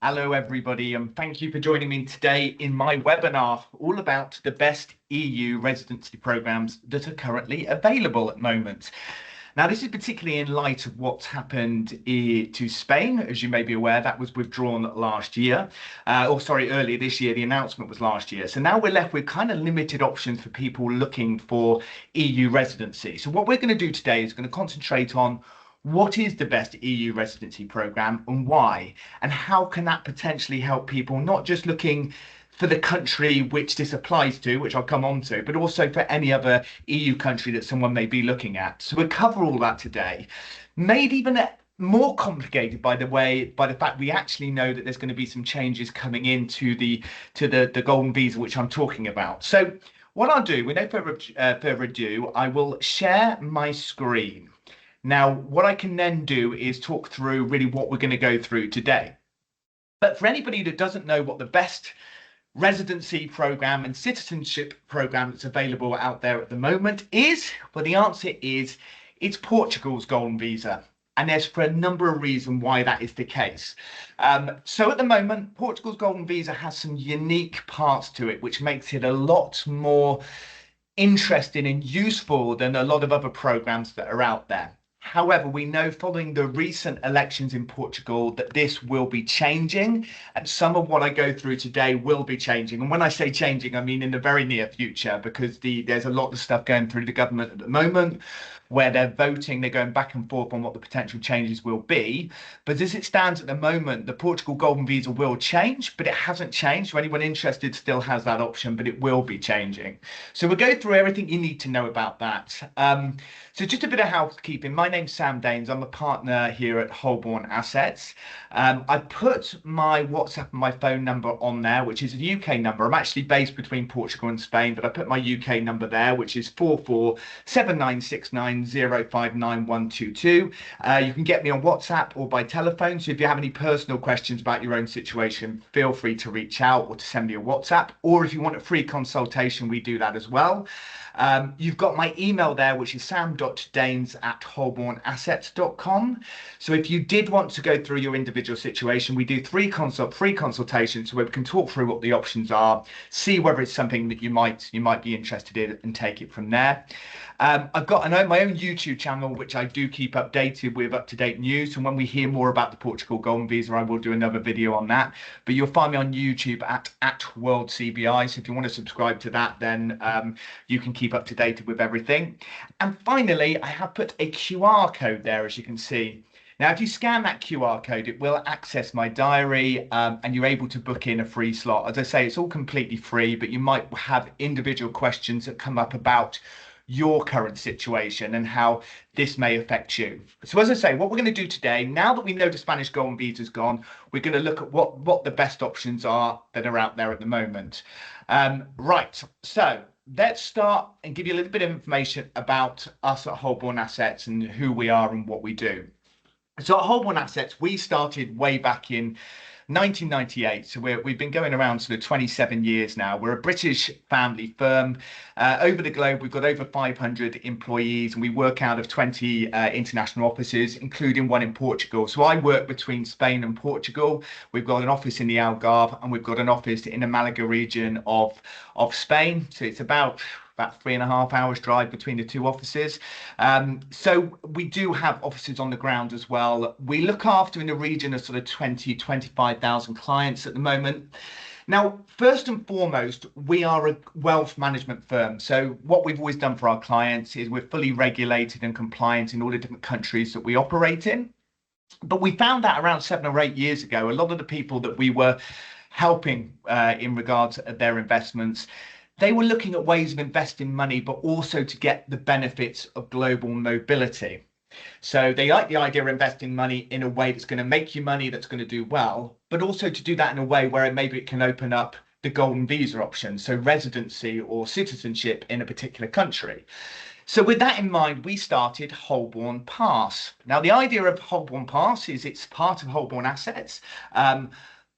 Hello, everybody, and thank you for joining me today in my webinar all about the best EU residency programs that are currently available at the moment. Now, this is particularly in light of what's happened to Spain. As you may be aware, that was withdrawn last year, earlier this year. The announcement was last year. So now we're left with kind of limited options for people looking for EU residency. So what we're going to do today is going to concentrate on what is the best EU residency program and why, and how can that potentially help people not just looking for the country which this applies to, which I'll come on to, but also for any other EU country that someone may be looking at. So we'll cover all that today, made even more complicated by the fact we actually know that there's going to be some changes coming into the golden visa, which I'm talking about. So what I'll do, with no further ado, I will share my screen. Now, what I can then do is talk through really what we're going to go through today. But for anybody that doesn't know what the best residency program and citizenship program that's available out there at the moment is, well, the answer is it's Portugal's golden visa. And there's for a number of reasons why that is the case. So at the moment, Portugal's golden visa has some unique parts to it, which makes it a lot more interesting and useful than a lot of other programs that are out there. However, we know following the recent elections in Portugal that this will be changing, and some of what I go through today will be changing. And when I say changing, I mean in the very near future, because there's a lot of stuff going through the government at the moment where they're voting, they're going back and forth on what the potential changes will be. But as it stands at the moment, the Portugal Golden Visa will change, but it hasn't changed. So anyone interested still has that option, but it will be changing. So we'll go through everything you need to know about that. So just a bit of housekeeping. My name's Sam Daynes. I'm a partner here at Holborn Assets. I put my WhatsApp and my phone number on there, which is a UK number. I'm actually based between Portugal and Spain, but I put my UK number there, which is 447969059122. You can get me on WhatsApp or by telephone. So if you have any personal questions about your own situation, feel free to reach out or to send me a WhatsApp. Or if you want a free consultation, we do that as well. You've got my email there, which is sam.danes@holbornassets.com. So if you did want to go through your individual situation, we do free consultations where we can talk through what the options are, see whether it's something that you might be interested in, and take it from there. I've got my own YouTube channel, which I do keep updated with up-to-date news. And when we hear more about the Portugal Golden Visa, I will do another video on that. But you'll find me on YouTube at World CBI. So if you want to subscribe to that, then you can keep up to date with everything. And finally, I have put a QR code there, as you can see. Now, if you scan that QR code, it will access my diary and you're able to book in a free slot. As I say, it's all completely free, but you might have individual questions that come up about your current situation and how this may affect you. So as I say, what we're going to do today, now that we know the Spanish Golden Visa is gone, we're going to look at what the best options are that are out there at the moment. Right, so let's start and give you a little bit of information about us at Holborn Assets and who we are and what we do. So at Holborn Assets, we started way back in 1998, so we've been going around sort of 27 years now. We're a British family firm. Over the globe, we've got over 500 employees, and we work out of 20 international offices, including one in Portugal. So I work between Spain and Portugal. We've got an office in the Algarve, and we've got an office in the Malaga region of Spain. So it's about 3.5 hours drive between the two offices. So we do have offices on the ground as well. We look after in the region of sort of 25,000 clients at the moment. Now, first and foremost, we are a wealth management firm. So what we've always done for our clients is we're fully regulated and compliant in all the different countries that we operate in. But we found that around 7 or 8 years ago, a lot of the people that we were helping in regards to their investments, they were looking at ways of investing money, but also to get the benefits of global mobility. So they like the idea of investing money in a way that's going to make you money, that's going to do well, but also to do that in a way where maybe it can open up the golden visa option, so residency or citizenship in a particular country. So with that in mind, we started Holborn Pass. Now, the idea of Holborn Pass is it's part of Holborn Assets, but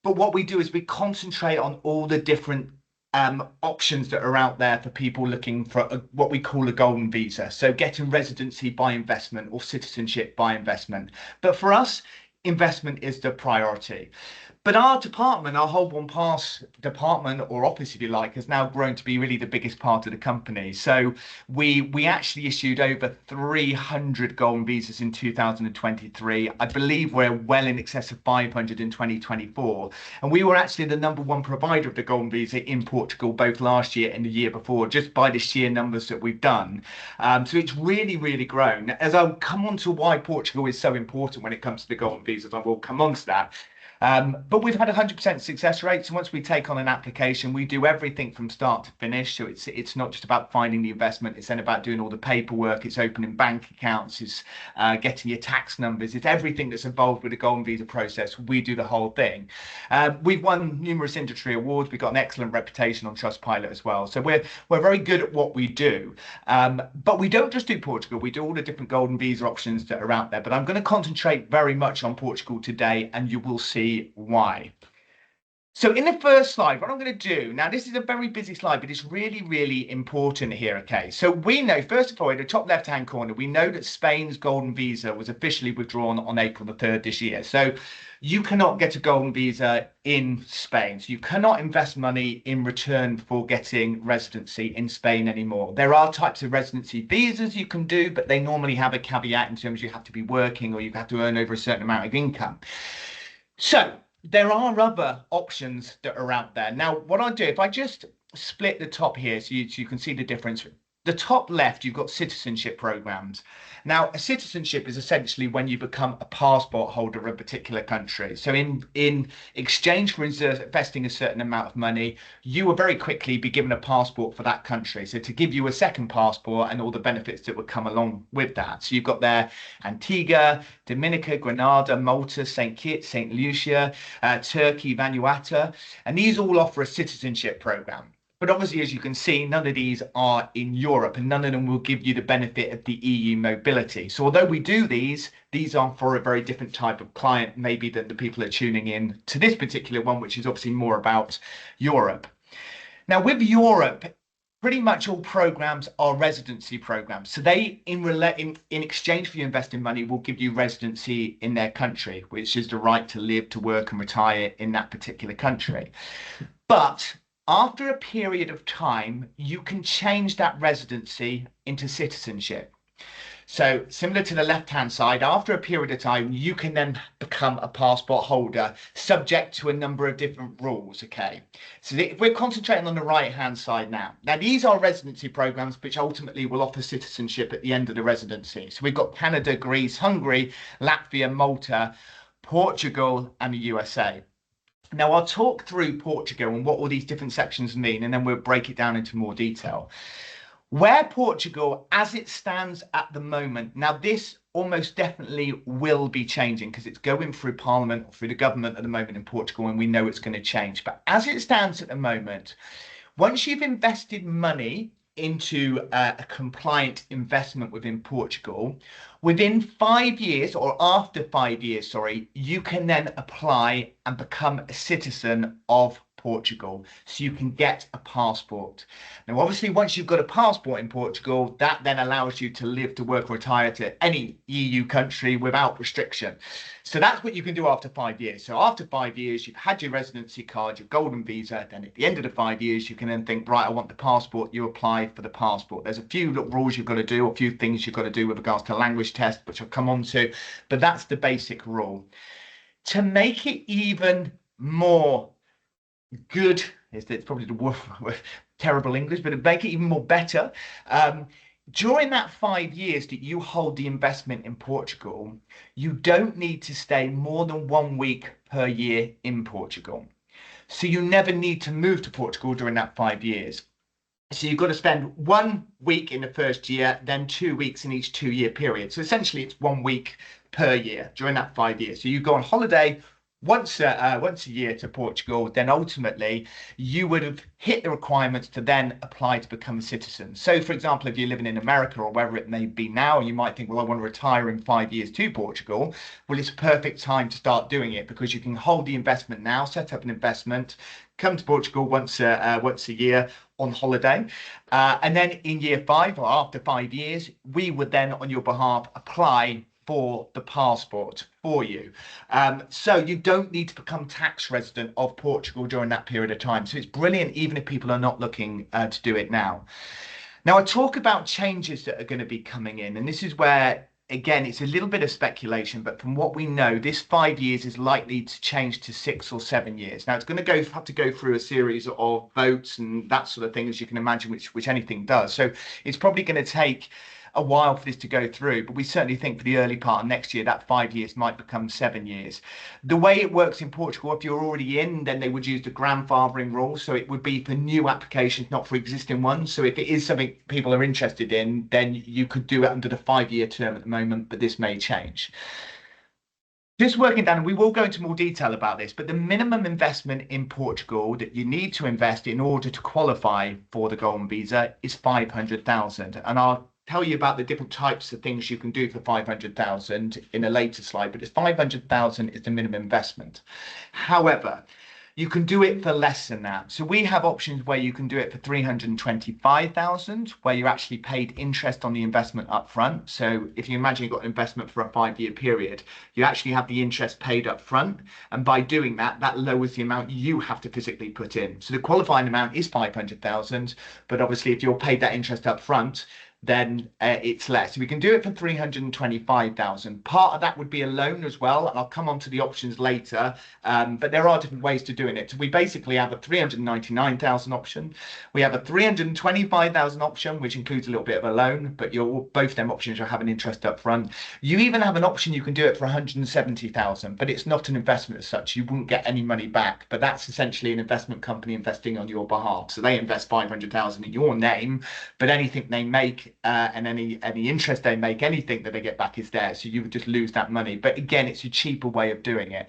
what we do is we concentrate on all the different options that are out there for people looking for what we call a golden visa. So getting residency by investment or citizenship by investment. But for us, investment is the priority. But our department, our Holborn Pass department or office, if you like, has now grown to be really the biggest part of the company. So we actually issued over 300 golden visas in 2023. I believe we're well in excess of 500 in 2024. And we were actually the #1 provider of the golden visa in Portugal, both last year and the year before, just by the sheer numbers that we've done. So it's really, really grown. As I'll come on to why Portugal is so important when it comes to the golden visas, I will come on to that. But we've had 100% success rates, and once we take on an application, we do everything from start to finish. So it's not just about finding the investment; it's then about doing all the paperwork. It's opening bank accounts. It's getting your tax numbers. It's everything that's involved with the golden visa process. We do the whole thing. We've won numerous industry awards. We've got an excellent reputation on Trustpilot as well. So we're very good at what we do. But we don't just do Portugal. We do all the different golden visa options that are out there. But I'm going to concentrate very much on Portugal today, and you will see why. So in the first slide, what I'm going to do, now this is a very busy slide, but it's really, really important here, okay? So we know, first of all, in the top left-hand corner, we know that Spain's golden visa was officially withdrawn on April the 3rd this year. So you cannot get a golden visa in Spain. So you cannot invest money in return for getting residency in Spain anymore. There are types of residency visas you can do, but they normally have a caveat in terms of you have to be working or you have to earn over a certain amount of income. So there are other options that are out there. Now, what I'll do, if I just split the top here so you can see the difference. The top left, you've got citizenship programs. Now, a citizenship is essentially when you become a passport holder of a particular country. So in exchange for investing a certain amount of money, you will very quickly be given a passport for that country. So to give you a second passport and all the benefits that would come along with that. So you've got there Antigua, Dominica, Grenada, Malta, St. Kitts, St. Lucia, Turkey, Vanuatu, and these all offer a citizenship program. But obviously, as you can see, none of these are in Europe and none of them will give you the benefit of the EU mobility. So although we do these are for a very different type of client, maybe than the people are tuning in to this particular one, which is obviously more about Europe. Now, with Europe, pretty much all programs are residency programs. So they, in exchange for you investing money, will give you residency in their country, which is the right to live, to work and retire in that particular country. But after a period of time, you can change that residency into citizenship. So similar to the left-hand side, after a period of time, you can then become a passport holder subject to a number of different rules, okay? So if we're concentrating on the right-hand side now. Now, these are residency programs which ultimately will offer citizenship at the end of the residency. So we've got Canada, Greece, Hungary, Latvia, Malta, Portugal, and the USA. Now, I'll talk through Portugal and what all these different sections mean, and then we'll break it down into more detail. Where Portugal, as it stands at the moment, now this almost definitely will be changing because it's going through Parliament or through the government at the moment in Portugal, and we know it's going to change. But as it stands at the moment, once you've invested money into a compliant investment within Portugal, within 5 years or after 5 years, sorry, you can then apply and become a citizen of Portugal, so you can get a passport. Now, obviously, once you've got a passport in Portugal, that then allows you to live, to work, or retire to any EU country without restriction. So that's what you can do after 5 years. So after 5 years, you've had your residency card, your golden visa. Then at the end of the 5 years, you can then think, right, I want the passport. You apply for the passport. There's a few rules you've got to do, a few things you've got to do with regards to language test, which I'll come on to, but that's the basic rule. To make it even more good, it's probably the word, terrible English, but to make it even more better, during that 5 years that you hold the investment in Portugal, you don't need to stay more than 1 week per year in Portugal. So you never need to move to Portugal during that 5 years. So you've got to spend 1 week in the first year, then 2 weeks in each 2-year period. So essentially it's 1 week per year during that 5 years. So you go on holiday once a year to Portugal, then ultimately you would have hit the requirements to then apply to become a citizen. So for example, if you're living in America or wherever it may be now, you might think, well, I want to retire in 5 years to Portugal. Well, it's a perfect time to start doing it because you can hold the investment now, set up an investment, come to Portugal once a year on holiday. And then in year 5 or after 5 years, we would then on your behalf apply for the passport for you. So you don't need to become tax resident of Portugal during that period of time. So it's brilliant, even if people are not looking to do it now. Now, I talk about changes that are going to be coming in, and this is where, again, it's a little bit of speculation, but from what we know, this 5 years is likely to change to 6 or 7 years. Now, it's going to have to go through a series of votes and that sort of thing, as you can imagine, which anything does. So it's probably going to take a while for this to go through, but we certainly think for the early part of next year, that 5 years might become 7 years. The way it works in Portugal, if you're already in, then they would use the grandfathering rule. So it would be for new applications, not for existing ones. So if it is something people are interested in, then you could do it under the 5 year term at the moment, but this may change. Just working down, and we will go into more detail about this, but the minimum investment in Portugal that you need to invest in order to qualify for the golden visa is 500,000. And I'll tell you about the different types of things you can do for 500,000 in a later slide, but it's 500,000 is the minimum investment. However, you can do it for less than that. So we have options where you can do it for 325,000, where you actually paid interest on the investment up front. So if you imagine you've got an investment for a 5 year period, you actually have the interest paid up front. And by doing that, that lowers the amount you have to physically put in. So the qualifying amount is 500,000, but obviously if you're paid that interest up front, then it's less. We can do it for 325,000. Part of that would be a loan as well, and I'll come on to the options later, but there are different ways to doing it. So we basically have a 399,000 option. We have a 325,000 option, which includes a little bit of a loan, but both them options will have an interest up front. You even have an option you can do it for 170,000, but it's not an investment as such. You wouldn't get any money back, but that's essentially an investment company investing on your behalf. So they invest 500,000 in your name, but anything they make and any interest they make, anything that they get back is theirs. So you would just lose that money. But again, it's a cheaper way of doing it.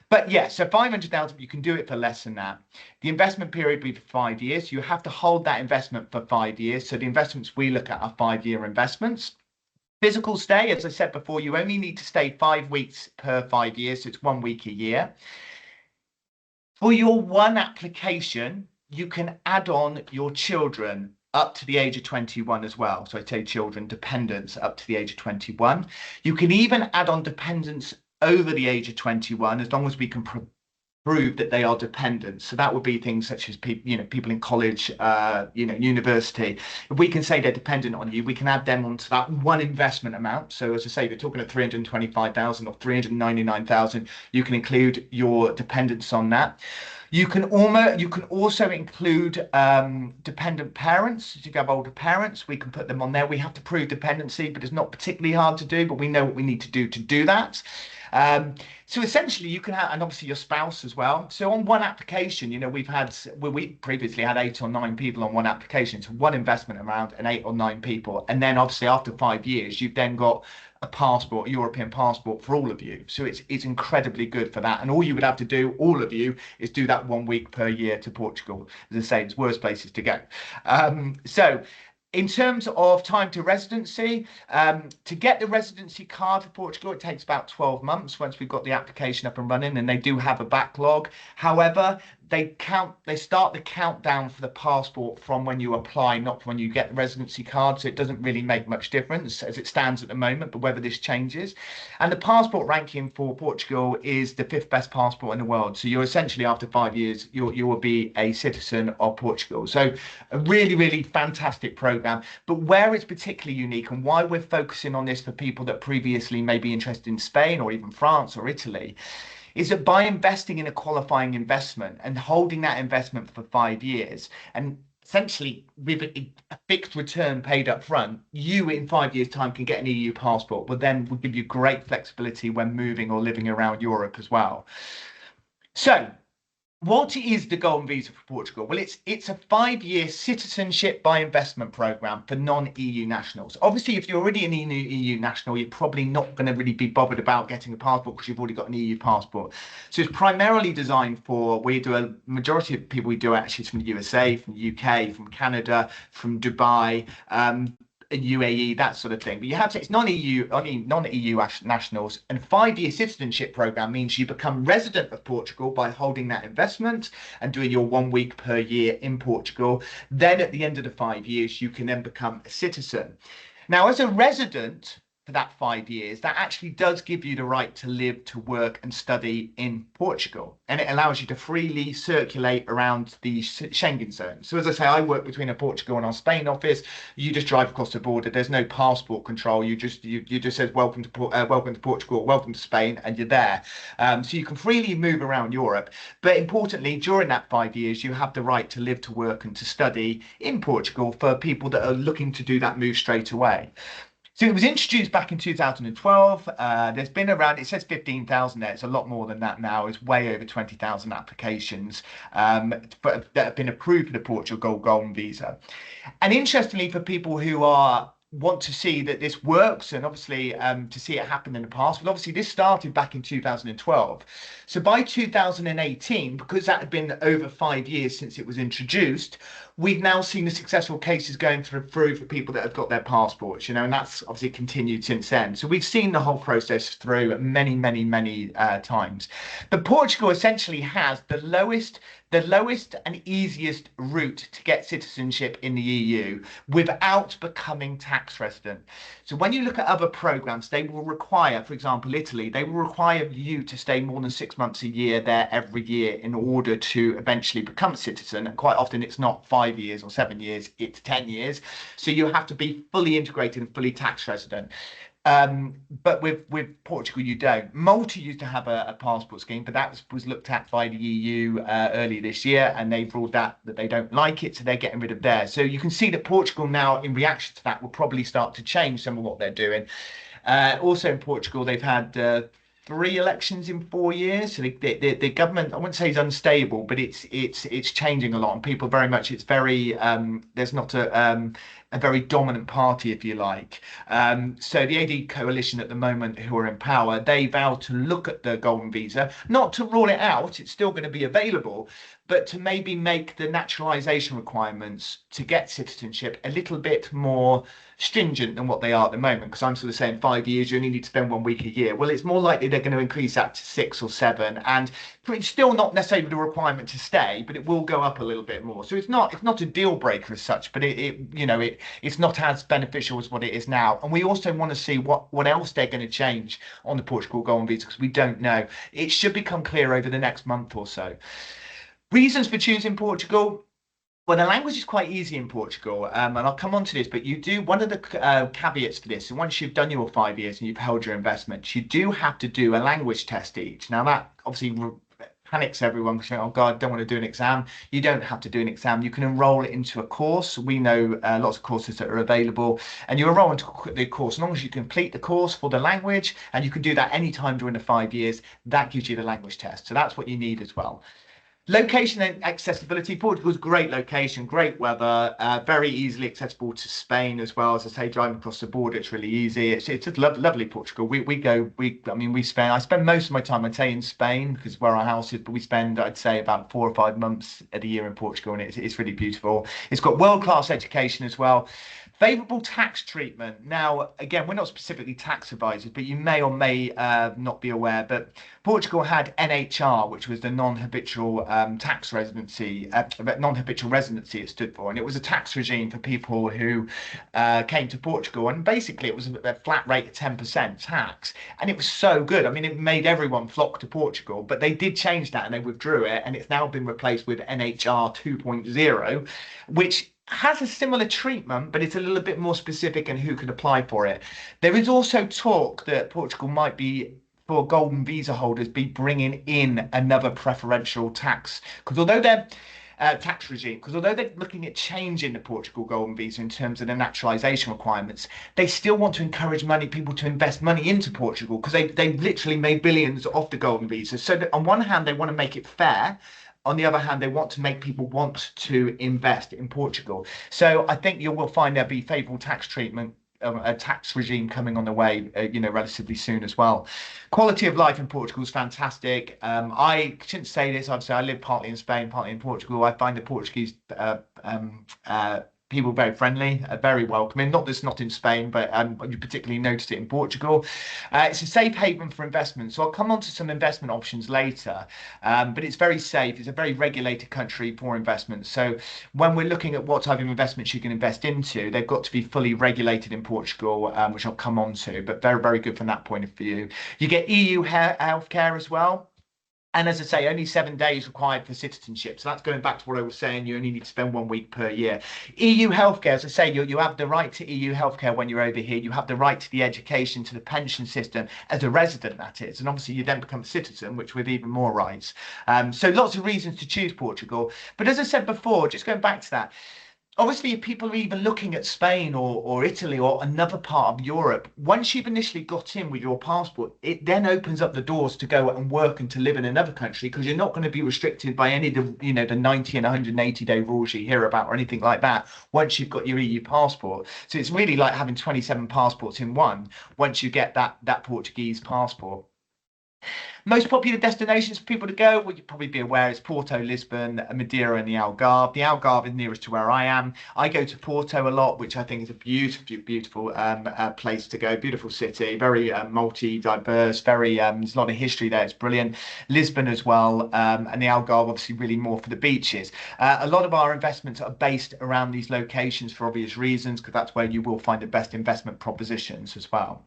But yeah, so 500,000, you can do it for less than that. The investment period will be for 5 years. You have to hold that investment for 5 years. So the investments we look at are 5 year investments. Physical stay, as I said before, you only need to stay 5 weeks per 5 years. So it's 1 week a year. For your one application, you can add on your children up to the age of 21 as well. So I say children, dependents up to the age of 21. You can even add on dependents over the age of 21 as long as we can prove that they are dependents. So that would be things such as people in college, university. If we can say they're dependent on you, we can add them onto that one investment amount. So as I say, if you're talking at 325,000 or 399,000, you can include your dependents on that. You can also include dependent parents. If you have older parents, we can put them on there. We have to prove dependency, but it's not particularly hard to do, but we know what we need to do that. So essentially you can have, and obviously your spouse as well. So on one application, we previously had 8 or 9 people on one application. So one investment amount and 8 or 9 people. And then obviously after 5 years, you've then got a passport, a European passport for all of you. So it's incredibly good for that. And all you would have to do, all of you, is do that 1 week per year to Portugal. As I say, it's worse places to go. So in terms of time to residency, to get the residency card for Portugal, it takes about 12 months once we've got the application up and running, and they do have a backlog. However, they start the countdown for the passport from when you apply, not when you get the residency card. So it doesn't really make much difference as it stands at the moment, but whether this changes. And the passport ranking for Portugal is the 5th best passport in the world. So you're essentially, after 5 years, you will be a citizen of Portugal. So a really, really fantastic program. But where it's particularly unique and why we're focusing on this for people that previously may be interested in Spain or even France or Italy, is that by investing in a qualifying investment and holding that investment for 5 years, and essentially with a fixed return paid up front, you in 5 years' time can get an EU passport, but then will give you great flexibility when moving or living around Europe as well. So what is the Golden Visa for Portugal? Well, it's a 5-year citizenship by investment program for non-EU nationals. Obviously, if you're already an EU national, you're probably not going to really be bothered about getting a passport because you've already got an EU passport. So it's primarily designed for, a majority of people we do actually is from the USA, from the UK, from Canada, from Dubai, UAE, that sort of thing. But you have to, it's non-EU, only non-EU nationals. And 5-year citizenship program means you become resident of Portugal by holding that investment and doing your 1 week per year in Portugal. Then at the end of the 5 years, you can then become a citizen. Now, as a resident for that 5 years, that actually does give you the right to live, to work and study in Portugal. And it allows you to freely circulate around the Schengen zone. So as I say, I work between a Portugal and our Spain office. You just drive across the border. There's no passport control. You just says welcome to Portugal, welcome to Spain, and you're there. So you can freely move around Europe. But importantly, during that 5 years, you have the right to live, to work and to study in Portugal for people that are looking to do that move straight away. So it was introduced back in 2012. There's been around, it says 15,000 there. It's a lot more than that now. It's way over 20,000 applications that have been approved for the Portugal Golden Visa. And interestingly, for people who want to see that this works, and obviously to see it happen in the past, but obviously this started back in 2012. So by 2018, because that had been over 5 years since it was introduced, we've now seen the successful cases going through for people that have got their passports, and that's obviously continued since then. So we've seen the whole process through many, many, many times. But Portugal essentially has the lowest and easiest route to get citizenship in the EU without becoming tax resident. So when you look at other programs, they will require, for example, Italy, they will require you to stay more than 6 months a year there every year in order to eventually become a citizen. And quite often it's not 5 years or 7 years, it's 10 years. So you have to be fully integrated and fully tax resident. But with Portugal, you don't. Malta used to have a passport scheme, but that was looked at by the EU earlier this year, and they've ruled that they don't like it, so they're getting rid of theirs. So you can see that Portugal now, in reaction to that, will probably start to change some of what they're doing. Also in Portugal, they've had 3 elections in 4 years. So the government, I wouldn't say is unstable, but it's changing a lot, and people very much, it's very there's not a very dominant party, if you like. So the AD coalition at the moment, who are in power, they vowed to look at the golden visa, not to rule it out, it's still going to be available, but to maybe make the naturalization requirements to get citizenship a little bit more stringent than what they are at the moment. Because I'm sort of saying 5 years, you only need to spend 1 week a year. Well, it's more likely they're going to increase that to 6 or 7, and it's still not necessarily the requirement to stay, but it will go up a little bit more. So it's not a deal breaker as such, but it's not as beneficial as what it is now. And we also want to see what else they're going to change on the Portugal Golden Visa, because we don't know. It should become clear over the next month or so. Reasons for choosing Portugal. Well, the language is quite easy in Portugal, and I'll come on to this, but you do, one of the caveats for this, and once you've done your 5 years and you've held your investments, you do have to do a language test each. Now that obviously panics everyone, saying, oh God, I don't want to do an exam. You don't have to do an exam. You can enroll it into a course. We know lots of courses that are available, and you enroll into the course. As long as you complete the course for the language, and you can do that anytime during the 5 years, that gives you the language test. So that's what you need as well. Location and accessibility. Portugal's a great location, great weather, very easily accessible to Spain as well. As I say, driving across the border, it's really easy. It's just lovely Portugal. I spend most of my time, I'd say, in Spain because where our house is, but we spend, I'd say, about 4 or 5 months of the year in Portugal, and it's really beautiful. It's got world-class education as well. Favourable tax treatment. Now, again, we're not specifically tax advisors, but you may or may not be aware, but Portugal had NHR, which was the non-habitual tax residency, non-habitual residency it stood for. And it was a tax regime for people who came to Portugal. And basically, it was a flat rate of 10% tax. And it was so good. I mean, it made everyone flock to Portugal, but they did change that and they withdrew it. And it's now been replaced with NHR 2.0, which has a similar treatment, but it's a little bit more specific in who can apply for it. There is also talk that Portugal might be, for golden visa holders, be bringing in another preferential tax, because although they're tax regime, because although they're looking at changing the Portugal golden visa in terms of the naturalization requirements, they still want to encourage people to invest money into Portugal, because they've literally made billions off the golden visa. So that on one hand, they want to make it fair. On the other hand, they want to make people want to invest in Portugal. So I think you will find there'll be favourable tax treatment, a tax regime coming on the way, relatively soon as well. Quality of life in Portugal is fantastic. I shouldn't say this, I'd say I live partly in Spain, partly in Portugal. I find the Portuguese people very friendly, very welcoming. Not that's not in Spain, but you particularly noticed it in Portugal. It's a safe haven for investment. So I'll come on to some investment options later, but it's very safe. It's a very regulated country for investment. So when we're looking at what type of investments you can invest into, they've got to be fully regulated in Portugal, which I'll come on to, but very, very good from that point of view. You get EU healthcare as well. And as I say, only 7 days required for citizenship. So that's going back to what I was saying. You only need to spend 1 week per year. EU healthcare, as I say, you have the right to EU healthcare when you're over here. You have the right to the education, to the pension system as a resident, that is. And obviously, you then become a citizen, which with even more rights. So lots of reasons to choose Portugal. But as I said before, just going back to that, obviously, if people are even looking at Spain or Italy or another part of Europe, once you've initially got in with your passport, it then opens up the doors to go and work and to live in another country, because you're not going to be restricted by any of the, the 90 and 180-day rules you hear about or anything like that once you've got your EU passport. So it's really like having 27 passports in one once you get that Portuguese passport. Most popular destinations for people to go, well, you'd probably be aware, it's Porto, Lisbon, Madeira, and the Algarve. The Algarve is nearest to where I am. I go to Porto a lot, which I think is a beautiful, beautiful place to go. Beautiful city, very multi-diverse, very there's a lot of history there. It's brilliant. Lisbon as well, and the Algarve obviously really more for the beaches. A lot of our investments are based around these locations for obvious reasons, because that's where you will find the best investment propositions as well.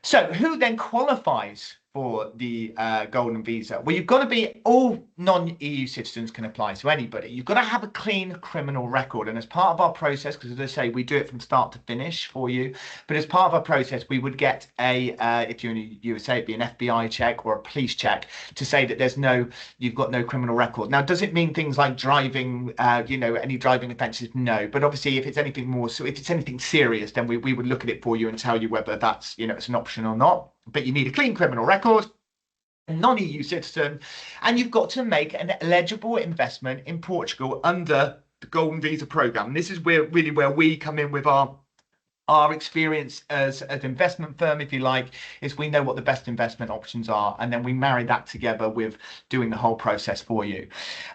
So who then qualifies for the golden visa? Well, you've got to be, all non-EU citizens can apply, so anybody. You've got to have a clean criminal record. And as part of our process, because as I say, we do it from start to finish for you, but as part of our process, we would get if you're in the USA, it'd be an FBI check or a police check to say that you've got no criminal record. Now, does it mean things like driving, any driving offences? No. But obviously, if it's anything more, so if it's anything serious, then we would look at it for you and tell you whether that's, it's an option or not. But you need a clean criminal record, a non-EU citizen, and you've got to make an eligible investment in Portugal under the Golden Visa program. And this is where we come in with our experience as an investment firm, if you like, is we know what the best investment options are, and then we marry that together with doing the whole process for you.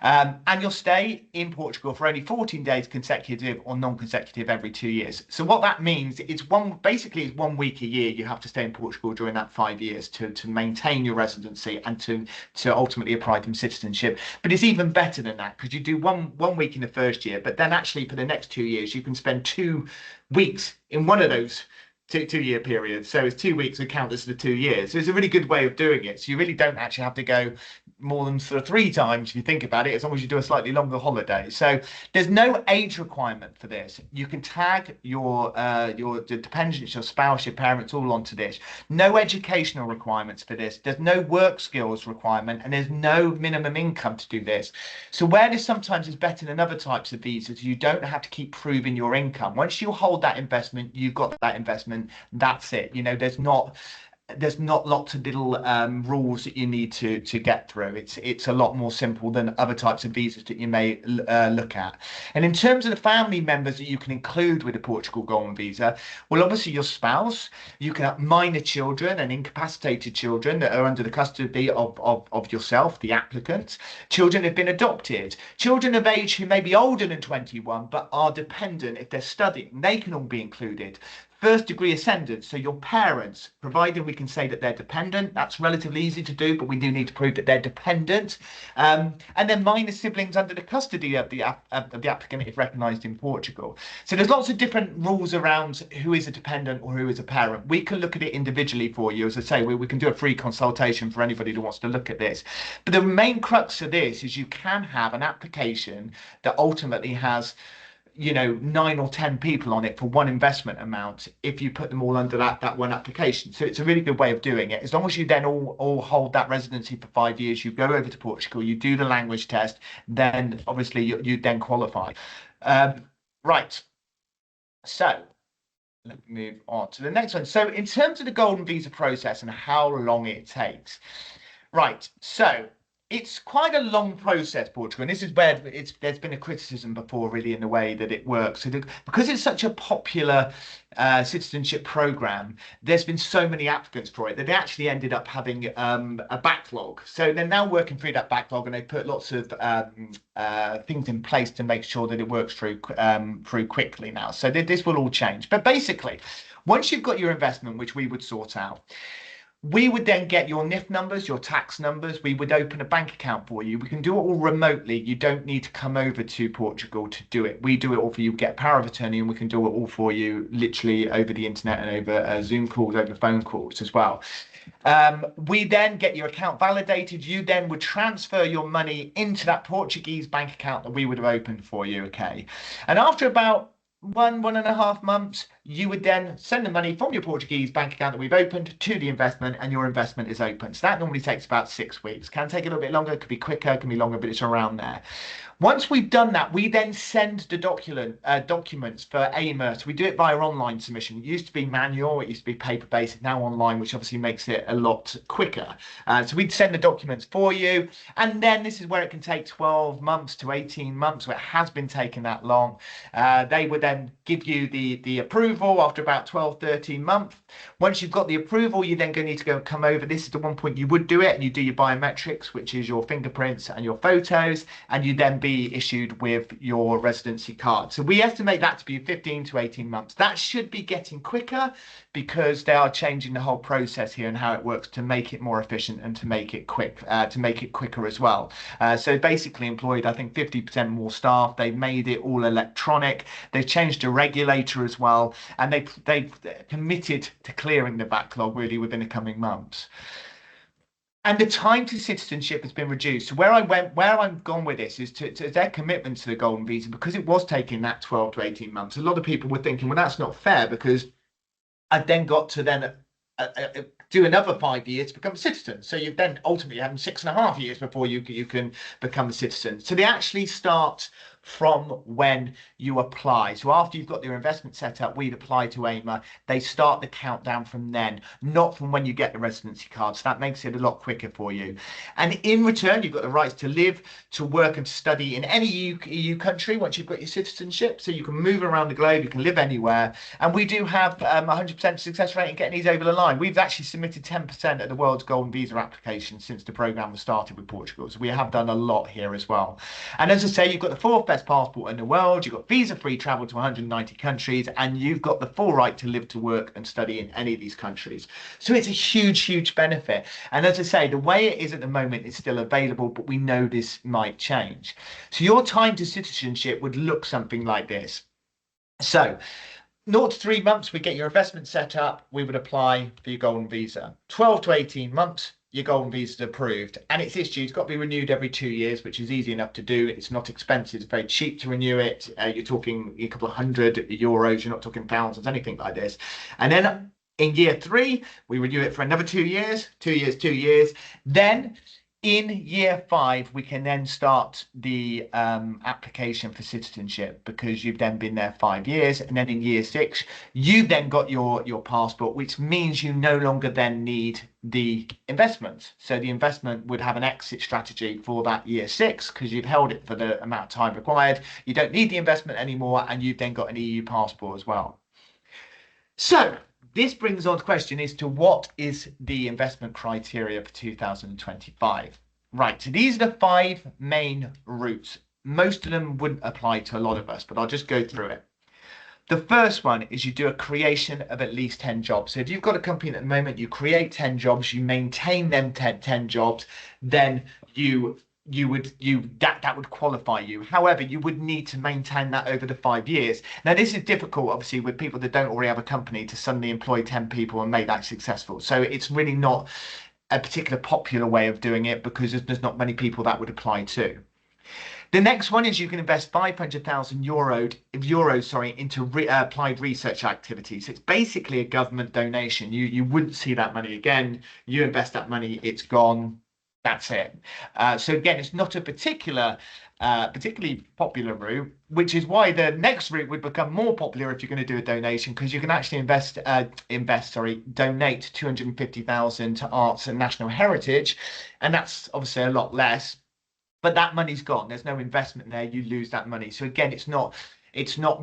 And you'll stay in Portugal for only 14 days consecutive or non-consecutive every 2 years. So what that means, it's basically 1 week a year you have to stay in Portugal during that 5 years to maintain your residency and to ultimately apply for citizenship. But it's even better than that, because you do one week in the first year, but then actually for the next 2 years you can spend 2 weeks in one of those two-year periods. So it's 2 weeks would count as the 2 years. So it's a really good way of doing it. So you really don't actually have to go more than sort of 3 times if you think about it, as long as you do a slightly longer holiday. So there's no age requirement for this. You can tag your dependents, your spouse, your parents all onto this. No educational requirements for this. There's no work skills requirement, and there's no minimum income to do this. So where this sometimes is better than other types of visas, you don't have to keep proving your income. Once you hold that investment, you've got that investment. That's it. There's not lots of little rules that you need to get through. It's a lot more simple than other types of visas that you may look at. And in terms of the family members that you can include with a Portugal Golden Visa, well, obviously your spouse, you can have minor children and incapacitated children that are under the custody of yourself, the applicant. Children have been adopted. Children of age who may be older than 21 but are dependent if they're studying, they can all be included. First degree ascendants, so your parents, provided we can say that they're dependent. That's relatively easy to do, but we do need to prove that they're dependent. And then minor siblings under the custody of the applicant if recognised in Portugal. So there's lots of different rules around who is a dependent or who is a parent. We can look at it individually for you. As I say, we can do a free consultation for anybody who wants to look at this. But the main crux of this is you can have an application that ultimately has 9 or 10 people on it for one investment amount if you put them all under that one application. So it's a really good way of doing it. As long as you then all hold that residency for 5 years, you go over to Portugal, you do the language test, then obviously you then qualify. Right. So let me move on to the next one. So in terms of the Golden Visa process and how long it takes. Right. So It's quite a long process, Portugal, and this is where there's been a criticism before, really, in the way that it works. So because it's such a popular citizenship program, there's been so many applicants for it that they actually ended up having a backlog. So they're now working through that backlog, and they put lots of things in place to make sure that it works through quickly now. So this will all change. But basically, once you've got your investment, which we would sort out, we would then get your NIF numbers, your tax numbers. We would open a bank account for you. We can do it all remotely. You don't need to come over to Portugal to do it. We do it all for you, get power of attorney, and we can do it all for you literally over the internet and over Zoom calls, over phone calls as well. We then get your account validated. You then would transfer your money into that Portuguese bank account that we would have opened for you, okay? And after about 1.5 months, you would then send the money from your Portuguese bank account that we've opened to the investment, and your investment is open. So that normally takes about 6 weeks. Can take a little bit longer, could be quicker, can be longer, but it's around there. Once we've done that, we then send the documents for AIMA. So we do it via online submission. It used to be manual, it used to be paper-based, it's now online, which obviously makes it a lot quicker. So we'd send the documents for you, and then this is where it can take 12 months to 18 months, where it has been taking that long. They would then give you the approval after about 12, 13 months. Once you've got the approval, you then need to come over. This is the one point you would do it, and you do your biometrics, which is your fingerprints and your photos, and you then be issued with your residency card. So we estimate that to be 15 to 18 months. That should be getting quicker because they are changing the whole process here and how it works to make it more efficient and to make it quicker as well. So basically employed, I think, 50% more staff. They've made it all electronic. They've changed the regulator as well, and they've committed to clearing the backlog really within the coming months. And the time to citizenship has been reduced. So where I've gone with this is to their commitment to the golden visa, because it was taking that 12 to 18 months. A lot of people were thinking, well, that's not fair, because I've then got to then do another 5 years to become a citizen. So you've then ultimately had 6.5 years before you can become a citizen. So they actually start from when you apply. So after you've got your investment set up, we'd apply to AIMA. They start the countdown from then, not from when you get the residency card. So that makes it a lot quicker for you. And in return, you've got the rights to live, to work, and to study in any EU country once you've got your citizenship. So you can move around the globe, you can live anywhere. And we do have 100% success rate in getting these over the line. We've actually submitted 10% of the world's golden visa applications since the program was started with Portugal. So we have done a lot here as well. And as I say, you've got the 4th best passport in the world, you've got visa-free travel to 190 countries, and you've got the full right to live, to work, and study in any of these countries. So it's a huge benefit. And as I say, the way it is at the moment is still available, but we know this might change. So your time to citizenship would look something like this. So 0 to 3 months, we get your investment set up, we would apply for your golden visa. 12 to 18 months, your golden visa is approved, and it's issued. It's got to be renewed every 2 years, which is easy enough to do. It's not expensive. It's very cheap to renew it. You're talking a couple of €100. You're not talking thousands, anything like this. And then in year 3, we renew it for another 2 years, 2 years, 2 years. Then in year 5, we can then start the application for citizenship, because you've then been there 5 years. And then in year 6, you've then got your passport, which means you no longer then need the investment. So the investment would have an exit strategy for that year 6, because you've held it for the amount of time required. You don't need the investment anymore, and you've then got an EU passport as well. So this brings on the question as to what is the investment criteria for 2025. Right, so these are the 5 main routes. Most of them wouldn't apply to a lot of us, but I'll just go through it. The first one is you do a creation of at least 10 jobs. So if you've got a company at the moment, you create 10 jobs, you maintain them 10 jobs, then that would qualify you. However, you would need to maintain that over the 5 years. Now, this is difficult, obviously, with people that don't already have a company, to suddenly employ 10 people and make that successful. So it's really not a particular popular way of doing it, because there's not many people that would apply to. The next one is you can invest 500,000 euros into applied research activities. It's basically a government donation. You wouldn't see that money again. You invest that money, it's gone. That's it. So again, it's not a particularly popular route, which is why the next route would become more popular if you're going to do a donation, because you can actually donate 250,000 to arts and national heritage, and that's obviously a lot less. But that money's gone. There's no investment there. You lose that money. So again, it's not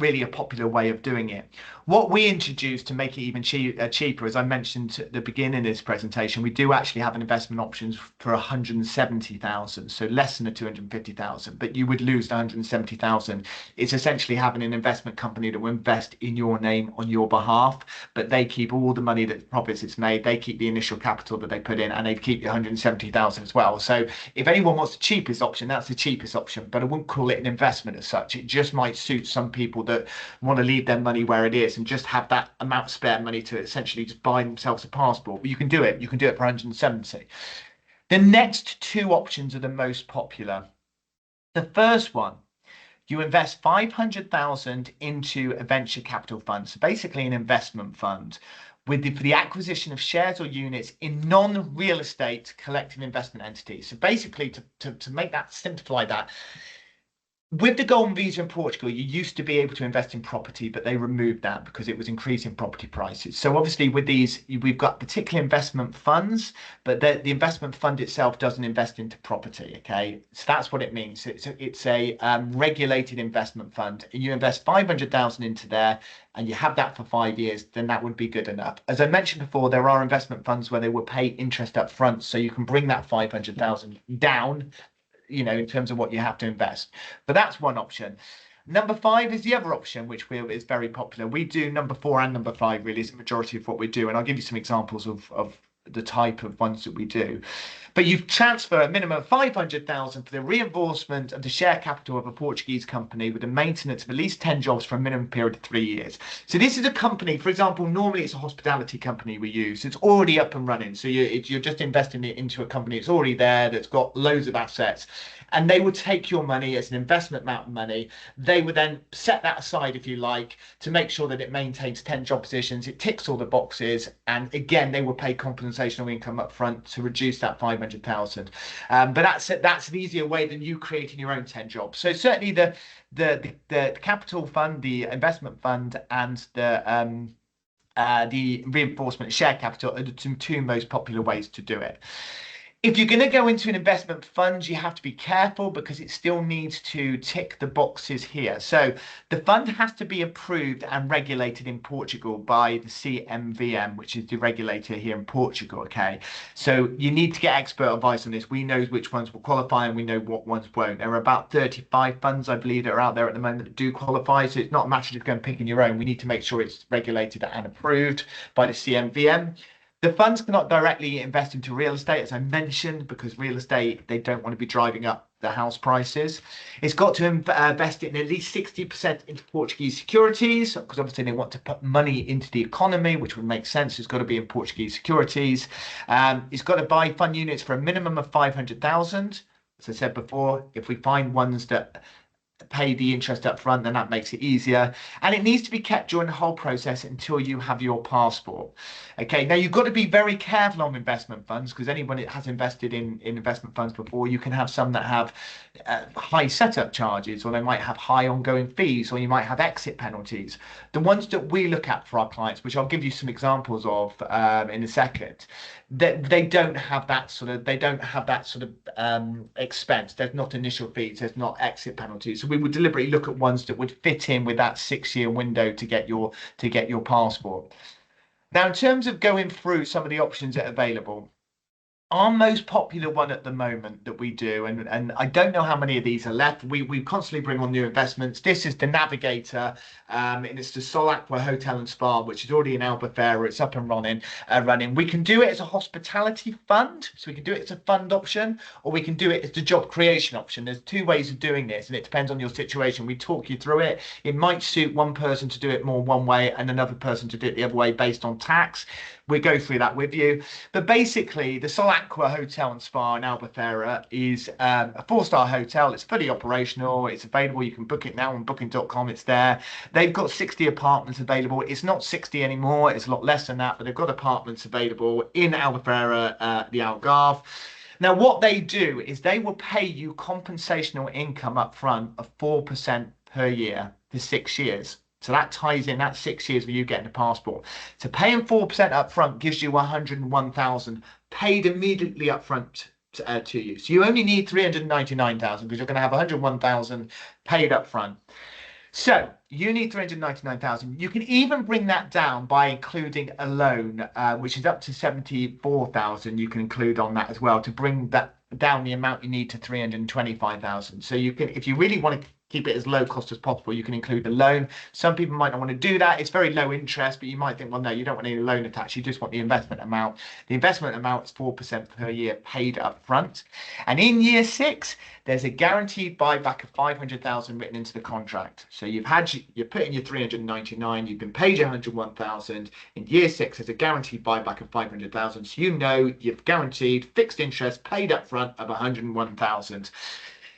really a popular way of doing it. What we introduced to make it even cheaper, as I mentioned at the beginning of this presentation, we do actually have an investment options for 170,000, so less than the 250,000, but you would lose the 170,000. It's essentially having an investment company that will invest in your name on your behalf, but they keep all the money that profits it's made, they keep the initial capital that they put in, and they keep the 170,000 as well. So if anyone wants the cheapest option, that's the cheapest option, but I wouldn't call it an investment as such. It just might suit some people that want to leave their money where it is and just have that amount of spare money to essentially just buy themselves a passport. But you can do it. You can do it for 170. The next two options are the most popular. The first one, you invest 500,000 into a venture capital fund, so basically an investment fund for the acquisition of shares or units in non-real estate collective investment entities. So basically, to make that, simplify that, with the golden visa in Portugal, you used to be able to invest in property, but they removed that because it was increasing property prices. So obviously with these, we've got particular investment funds, but the investment fund itself doesn't invest into property. Okay, so that's what it means. It's a regulated investment fund. You invest 500,000 into there, and you have that for 5 years, then that would be good enough. As I mentioned before, there are investment funds where they will pay interest up front, so you can bring that 500,000 down, in terms of what you have to invest. But that's one option. Number 5 is the other option, which is very popular. We do number 4 and number 5, really, is the majority of what we do. And I'll give you some examples of the type of ones that we do. But you transfer a minimum of 500,000 for the reinforcement of the share capital of a Portuguese company with the maintenance of at least 10 jobs for a minimum period of 3 years. So this is a company, for example, normally it's a hospitality company we use. It's already up and running. So you're just investing it into a company that's already there, that's got loads of assets. And they would take your money as an investment amount of money. They would then set that aside, if you like, to make sure that it maintains 10 job positions. It ticks all the boxes. And again, they will pay compensational income up front to reduce that 500,000. But that's an easier way than you creating your own 10 jobs. So certainly the capital fund, the investment fund, and the reinforcement share capital are the two most popular ways to do it. If you're going to go into an investment fund, you have to be careful because it still needs to tick the boxes here. So the fund has to be approved and regulated in Portugal by the CMVM, which is the regulator here in Portugal. Okay, so you need to get expert advice on this. We know which ones will qualify and we know what ones won't. There are about 35 funds, I believe, that are out there at the moment that do qualify. So it's not a matter of going picking your own. We need to make sure it's regulated and approved by the CMVM. The funds cannot directly invest into real estate, as I mentioned, because real estate, they don't want to be driving up the house prices. It's got to invest in at least 60% into Portuguese securities, because obviously they want to put money into the economy, which would make sense. It's got to be in Portuguese securities. It's got to buy fund units for a minimum of 500,000. As I said before, if we find ones that pay the interest up front, then that makes it easier. And it needs to be kept during the whole process until you have your passport. Okay, now you've got to be very careful on investment funds, because anyone that has invested in investment funds before, you can have some that have high setup charges, or they might have high ongoing fees, or you might have exit penalties. The ones that we look at for our clients, which I'll give you some examples of in a second, that they don't have that sort of expense. There's not initial fees, there's not exit penalties. So we would deliberately look at ones that would fit in with that 6-year window to get your passport. Now, in terms of going through some of the options that are available, our most popular one at the moment that we do, and I don't know how many of these are left. We constantly bring on new investments. This is the Navigator, and it's the Sol Aqua Hotel and Spa, which is already in Albufeira. It's up and running. We can do it as a hospitality fund, so we can do it as a fund option, or we can do it as the job creation option. There's 2 ways of doing this, and it depends on your situation. We talk you through it. It might suit one person to do it more one way and another person to do it the other way based on tax. We'll go through that with you. But basically, the Sol Aqua Hotel and Spa in Albufeira is a 4-star hotel. It's fully operational. It's available. You can book it now on booking.com. It's there. They've got 60 apartments available. It's not 60 anymore. It's a lot less than that, but they've got apartments available in Albufeira, the Algarve. Now, what they do is they will pay you compensational income up front of 4% per year for 6 years. So that ties in that 6 years with you getting a passport. So paying 4% up front gives you 101,000 paid immediately up front to you. So you only need 399,000 because you're going to have 101,000 paid up front. So you need 399,000. You can even bring that down by including a loan, which is up to 74,000. You can include on that as well to bring that down the amount you need to 325,000. So you can, if you really want to keep it as low cost as possible, you can include a loan. Some people might not want to do that. It's very low interest, but you might think, well, no, you don't want any loan attached. You just want the investment amount. The investment amount is 4% per year paid up front. And in year 6, there's a guaranteed buyback of 500,000 written into the contract. So you've put in your 399, you've been paid your 101,000. In year 6, there's a guaranteed buyback of 500,000. So you know you've guaranteed fixed interest paid up front of 101,000.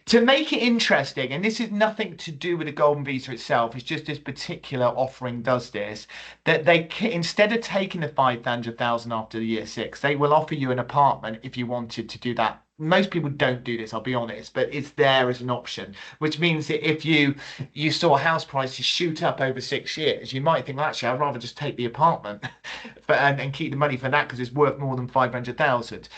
To make it interesting, and this is nothing to do with the golden visa itself, it's just this particular offering does this, that they, instead of taking the 500,000 after the year 6, they will offer you an apartment if you wanted to do that. Most people don't do this, I'll be honest, but it's there as an option, which means that if you saw house prices shoot up over 6 years, you might think, well, actually, I'd rather just take the apartment and keep the money for that because it's worth more than 500,000.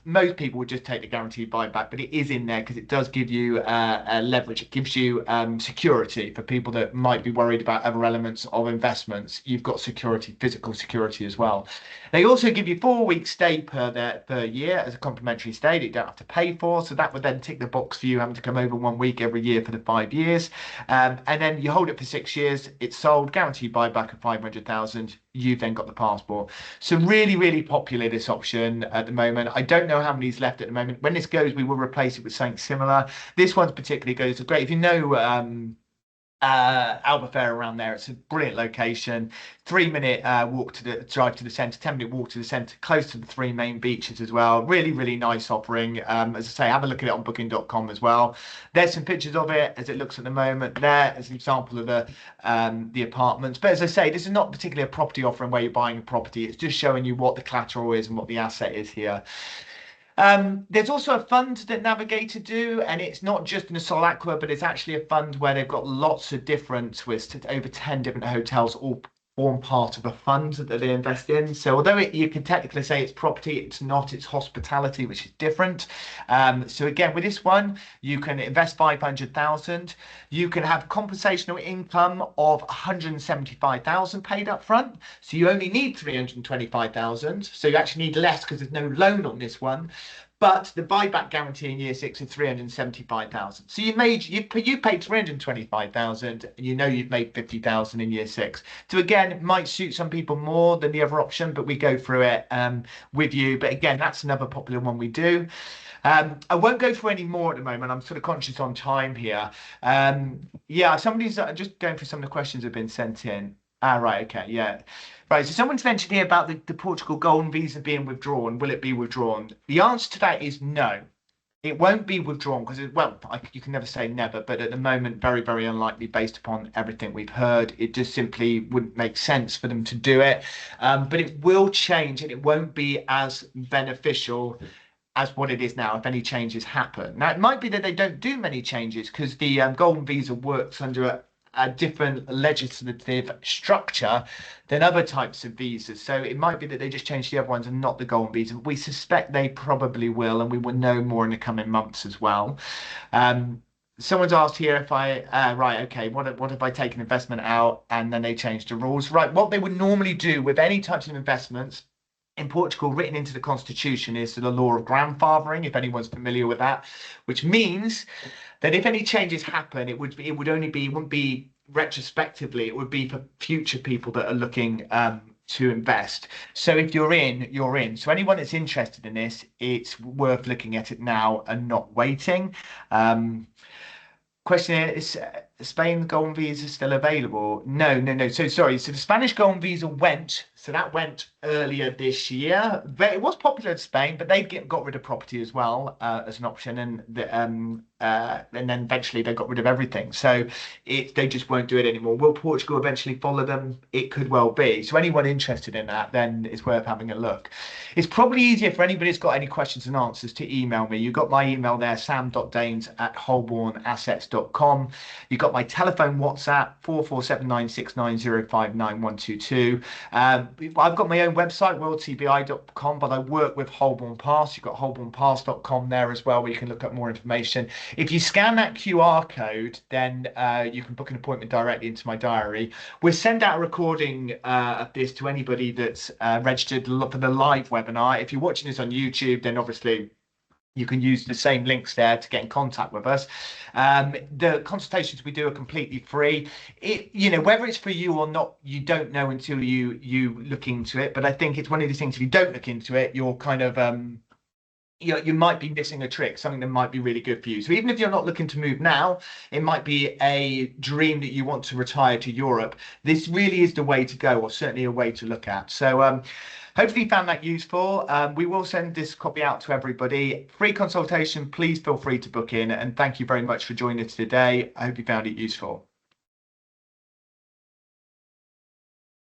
Most people would just take the guaranteed buyback, but it is in there because it does give you leverage. It gives you security for people that might be worried about other elements of investments. You've got security, physical security as well. They also give you 4 weeks stay per year as a complimentary stay that you don't have to pay for. So that would then tick the box for you having to come over 1 week every year for the 5 years. And then you hold it for 6 years. It's sold, guaranteed buyback of 500,000. You've then got the passport. So really, really popular, this option at the moment. I don't know how many's left at the moment. When this goes, we will replace it with something similar. This one's particularly goes great. If you know Albufeira around there, it's a brilliant location. 3-minute drive to the centre, 10-minute walk to the centre, close to the 3 main beaches as well. Really, really nice offering. As I say, have a look at it on booking.com as well. There's some pictures of it as it looks at the moment there as an example of the apartments. But as I say, this is not particularly a property offering where you're buying a property. It's just showing you what the collateral is and what the asset is here. There's also a fund that Navigator do, and it's not just in a Sol Aqua, but it's actually a fund where they've got lots of different, with over 10 different hotels all form part of a fund that they invest in. So although you can technically say it's property, it's not, it's hospitality, which is different. So again, with this one, you can invest 500,000. You can have compensational income of 175,000 paid up front. So you only need 325,000. So you actually need less because there's no loan on this one. But the buyback guarantee in year 6 is 375,000. So you paid 325,000, and you know you've made 50,000 in year 6. So again, it might suit some people more than the other option, but we go through it with you. But again, that's another popular one we do. I won't go through any more at the moment. I'm sort of conscious on time here. Yeah, somebody's just going through some of the questions that have been sent in. Right, okay, yeah. Right, so someone's mentioned here about the Portugal Golden Visa being withdrawn. Will it be withdrawn? The answer to that is no. It won't be withdrawn because, well, you can never say never, but at the moment, very, very unlikely based upon everything we've heard. It just simply wouldn't make sense for them to do it. But it will change and it won't be as beneficial as what it is now if any changes happen. Now, it might be that they don't do many changes because the Golden Visa works under a different legislative structure than other types of visas. So it might be that they just change the other ones and not the golden visa. We suspect they probably will, and we will know more in the coming months as well. Someone's asked here if right, okay, what if I take an investment out and then they change the rules? Right, what they would normally do with any types of investments in Portugal, written into the constitution, is the law of grandfathering, if anyone's familiar with that, which means that if any changes happen, it wouldn't be retrospectively, it would be for future people that are looking to invest. So if you're in, you're in. So anyone that's interested in this, it's worth looking at it now and not waiting. Question is, Spain golden visa is still available? No, no, no. So sorry. So the Spanish golden visa went. So that went earlier this year. It was popular in Spain, but got rid of property as well as an option, and then eventually they got rid of everything. So they just won't do it anymore. Will Portugal eventually follow them? It could well be. So anyone interested in that, then it's worth having a look. It's probably easier for anybody who's got any questions and answers to email me. You've got my email there, sam.daynes@holbornassets.com. You've got my telephone WhatsApp, 447969059122. I've got my own website, worldtbi.com, but I work with Holborn Pass. You've got holbornpass.com there as well, where you can look up more information. If you scan that QR code, then you can book an appointment directly into my diary. We'll send out a recording of this to anybody that's registered for the live webinar. If you're watching this on YouTube, then obviously you can use the same links there to get in contact with us. The consultations we do are completely free. Whether it's for you or not, you don't know until you look into it. But I think it's one of these things, if you don't look into it, you're kind of you might be missing a trick, something that might be really good for you. So even if you're not looking to move now, it might be a dream that you want to retire to Europe. This really is the way to go, or certainly a way to look at. So hopefully you found that useful. We will send this copy out to everybody. Free consultation, please feel free to book in. And thank you very much for joining us today. I hope you found it useful.